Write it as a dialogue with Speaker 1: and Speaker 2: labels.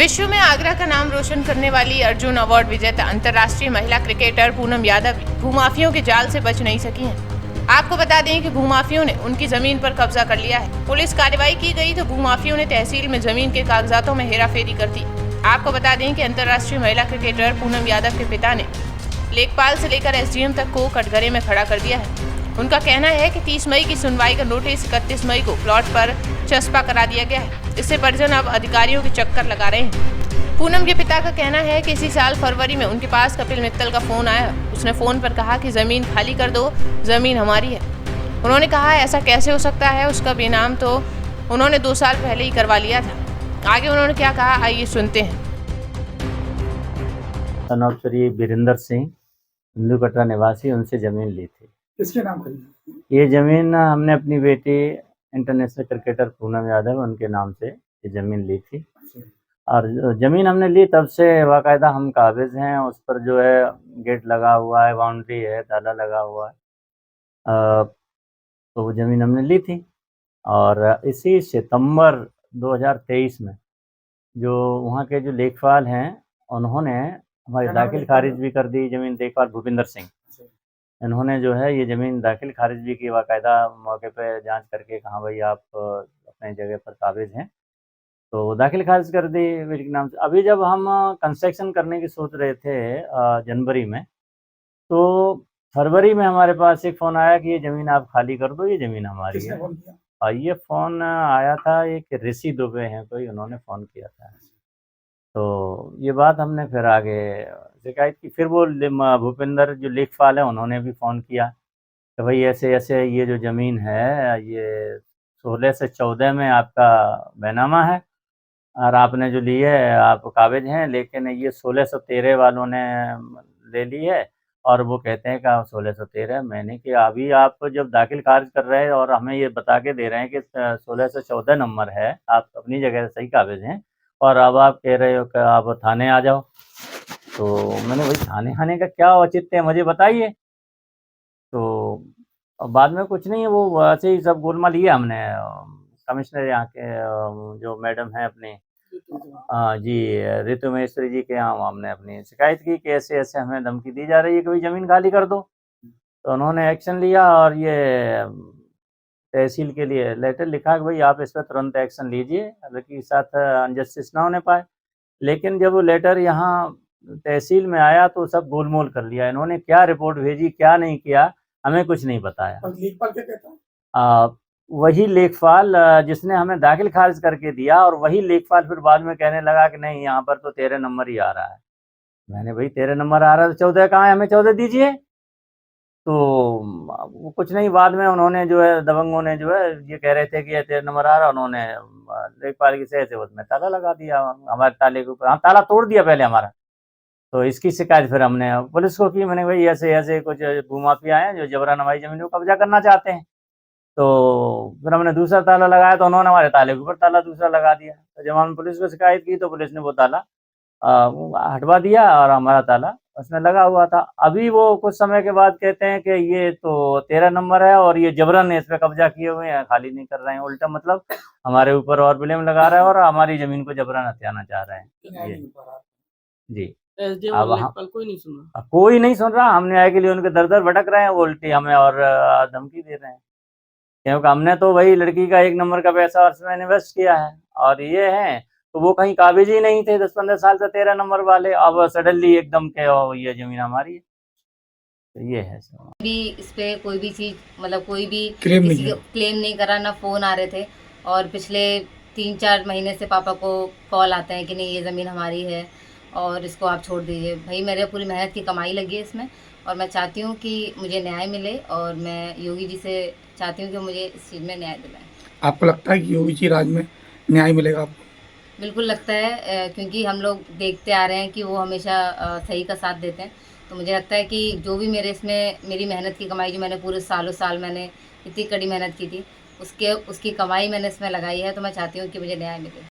Speaker 1: विश्व में आगरा का नाम रोशन करने वाली अर्जुन अवार्ड विजेता अंतर्राष्ट्रीय महिला क्रिकेटर पूनम यादव भूमाफियों के जाल से बच नहीं सकी हैं। आपको बता दें कि भूमाफियों ने उनकी जमीन पर कब्जा कर लिया है। पुलिस कार्रवाई की गई तो भूमाफियों ने तहसील में जमीन के कागजातों में हेराफेरी कर दी। आपको बता दें कि अंतर्राष्ट्रीय महिला क्रिकेटर पूनम यादव के पिता ने लेखपाल से लेकर एसडीएम तक को कटघरे में खड़ा कर दिया है। उनका कहना है कि 30 मई की सुनवाई का नोटिस 31 मई को प्लॉट पर चस्पा करा दिया गया है। इससे परिजन अब अधिकारियों के चक्कर लगा रहे हैं। पूनम के पिता का कहना है कि इसी साल फरवरी में उनके पास कपिल मित्तल का फोन आया। उसने फोन पर कहा कि जमीन खाली कर दो, जमीन हमारी है। उन्होंने कहा ऐसा कैसे हो सकता है, उसका बेनाम तो उन्होंने 2 साल पहले ही करवा लिया था। आगे उन्होंने क्या कहा, आइए सुनते हैं।
Speaker 2: सनौर श्री वीरेंद्र सिंह, हिंदू कटरा निवासी, उनसे ज़मीन ली थी।
Speaker 3: किसके नाम खरीदी?
Speaker 2: ये ज़मीन हमने अपनी बेटी इंटरनेशनल क्रिकेटर पूनम यादव उनके नाम से ये ज़मीन ली थी। और ज़मीन हमने ली तब से बाकायदा हम काबिज़ हैं। उस पर जो है गेट लगा हुआ है, बाउंड्री है, ताला लगा हुआ है। तो वो ज़मीन हमने ली थी और इसी सितंबर 2023 में जो वहाँ के जो लेखपाल हैं उन्होंने हमारी दाखिल खारिज भी कर दी ज़मीन। लेखपाल भूपिंदर सिंह, इन्होंने जो है ये ज़मीन दाखिल खारिज भी की, बाकायदा मौके पे जांच करके कहा भाई आप अपने जगह पर काबिज़ हैं, तो दाखिल खारिज कर दी विल के नाम से। अभी जब हम कंस्ट्रक्शन करने की सोच रहे थे जनवरी में, तो फरवरी में हमारे पास एक फ़ोन आया कि ये ज़मीन आप खाली कर दो, ये ज़मीन हमारी
Speaker 3: किसने
Speaker 2: है।
Speaker 3: फोन किया?
Speaker 2: ये फ़ोन आया था, एक ऋषि दुबे हैं कोई, उन्होंने फ़ोन किया था। तो ये बात हमने फिर आगे शिकायत की। फिर वो भूपिंदर जो लेखपाल है उन्होंने भी फ़ोन किया कि भाई ऐसे-ऐसे ये जो ज़मीन है ये 16 से 14 में आपका बैनामा है और आपने जो ली है आप काबिज़ हैं, लेकिन ये 1613 वालों ने ले ली है और वो कहते हैं कि 1613 मैंने कि अभी आप जब दाखिल खारिज कर रहे हैं और हमें ये बता के दे रहे हैं कि 16 से 14 नंबर है, आप अपनी जगह सही काबिज़ हैं और अब आप कह रहे हो कि आप थाने आ जाओ। तो मैंने भाई थाने आने का क्या औचित्य है, मुझे बताइए। तो बाद में कुछ नहीं है, वो ऐसे ही सब गोलमाल किया हमने। कमिश्नर यहाँ के जो मैडम हैं अपनी जी ऋतु महेश्वरी जी के यहाँ हमने अपनी शिकायत की कि ऐसे-ऐसे हमें धमकी दी जा रही है कि भाई ज़मीन खाली कर दो। तो उन्होंने एक्शन लिया और ये तहसील के लिए लेटर लिखा कि भाई आप इस पर तुरंत एक्शन लीजिए, लड़की के साथ अनजस्टिस ना होने पाए। लेकिन जब वो लेटर यहाँ तहसील में आया तो सब गोलमोल कर लिया। इन्होंने क्या रिपोर्ट भेजी, क्या नहीं किया, हमें कुछ नहीं बताया।
Speaker 3: और लेखपाल क्या कहता है?
Speaker 2: वही लेखपाल जिसने हमें दाखिल खारिज करके दिया और वही लेखपाल फिर बाद में कहने लगा कि नहीं यहाँ पर तो 13 नंबर ही आ रहा है। मैंने भाई 13 नंबर आ रहा है तो 14 कहाँ है, हमें 14 दीजिए। तो वो कुछ नहीं, बाद में उन्होंने जो है दबंगों ने जो है ये कह रहे थे कि ये 13 नंबर आ रहा है, उन्होंने लेखपाल की सही से उसमें ताला लगा दिया, हमारे ताले के ऊपर। हाँ, ताला तोड़ दिया पहले हमारा। तो इसकी शिकायत फिर हमने पुलिस को की। मैंने भाई ऐसे-ऐसे कुछ भूमाफिया हैं जो जबरन हमारी ज़मीन को कब्जा करना चाहते हैं। तो फिर हमने दूसरा ताला लगाया तो उन्होंने हमारे ताले के ऊपर ताला दूसरा लगा दिया। तो जब हमने पुलिस को शिकायत की तो पुलिस ने वो ताला हटवा दिया और हमारा ताला उसमें लगा हुआ था। अभी वो कुछ समय के बाद कहते हैं कि ये तो 13 नंबर है और ये जबरन इस पे कब्जा किए हुए हैं, खाली नहीं कर रहे हैं। उल्टा मतलब हमारे ऊपर और ब्लेम लगा रहे हैं और हमारी ज़मीन को जबरन हथियाना चाह रहे हैं। ये जी।
Speaker 4: एसडीएम
Speaker 2: अब
Speaker 4: और
Speaker 2: हम
Speaker 4: लेखपाल कोई नहीं सुन रहा।
Speaker 2: कोई नहीं सुन रहा। हम न्याय के लिए उनके दर-दर भटक रहे हैं, वो उल्टी हमें और धमकी दे रहे हैं। क्योंकि हमने तो वही लड़की का 1 नंबर का पैसा उसमें इन्वेस्ट किया है और ये हैं तो वो कहीं काबिज ही नहीं थे 10-15 साल से 13 नंबर वाले, अब सडनली एकदम के ये ज़मीन हमारी है। तो ये है सब।
Speaker 5: भी इस पे कोई भी चीज़ मतलब कोई भी
Speaker 3: क्लेम नहीं
Speaker 5: किसी
Speaker 3: है।
Speaker 5: को क्लेम नहीं करा, ना फ़ोन आ रहे थे। और पिछले 3-4 महीने से पापा को कॉल आते हैं कि नहीं ये ज़मीन हमारी है और इसको आप छोड़ दीजिए। भाई मेरे पूरी मेहनत की कमाई लगी है इसमें और मैं चाहती हूँ कि मुझे न्याय मिले और मैं योगी जी से चाहती हूँ कि मुझे इस चीज़ में न्याय दिलाएं।
Speaker 3: आपको लगता है कि योगी जी राज में न्याय मिलेगा आपको?
Speaker 5: बिल्कुल लगता है क्योंकि हम लोग देखते आ रहे हैं कि वो हमेशा सही का साथ देते हैं। तो मुझे लगता है कि जो भी मेरे इसमें मेरी मेहनत की कमाई जो मैंने पूरे सालों साल मैंने इतनी कड़ी मेहनत की थी उसकी कमाई मैंने इसमें लगाई है, तो मैं चाहती हूँ कि मुझे न्याय मिले।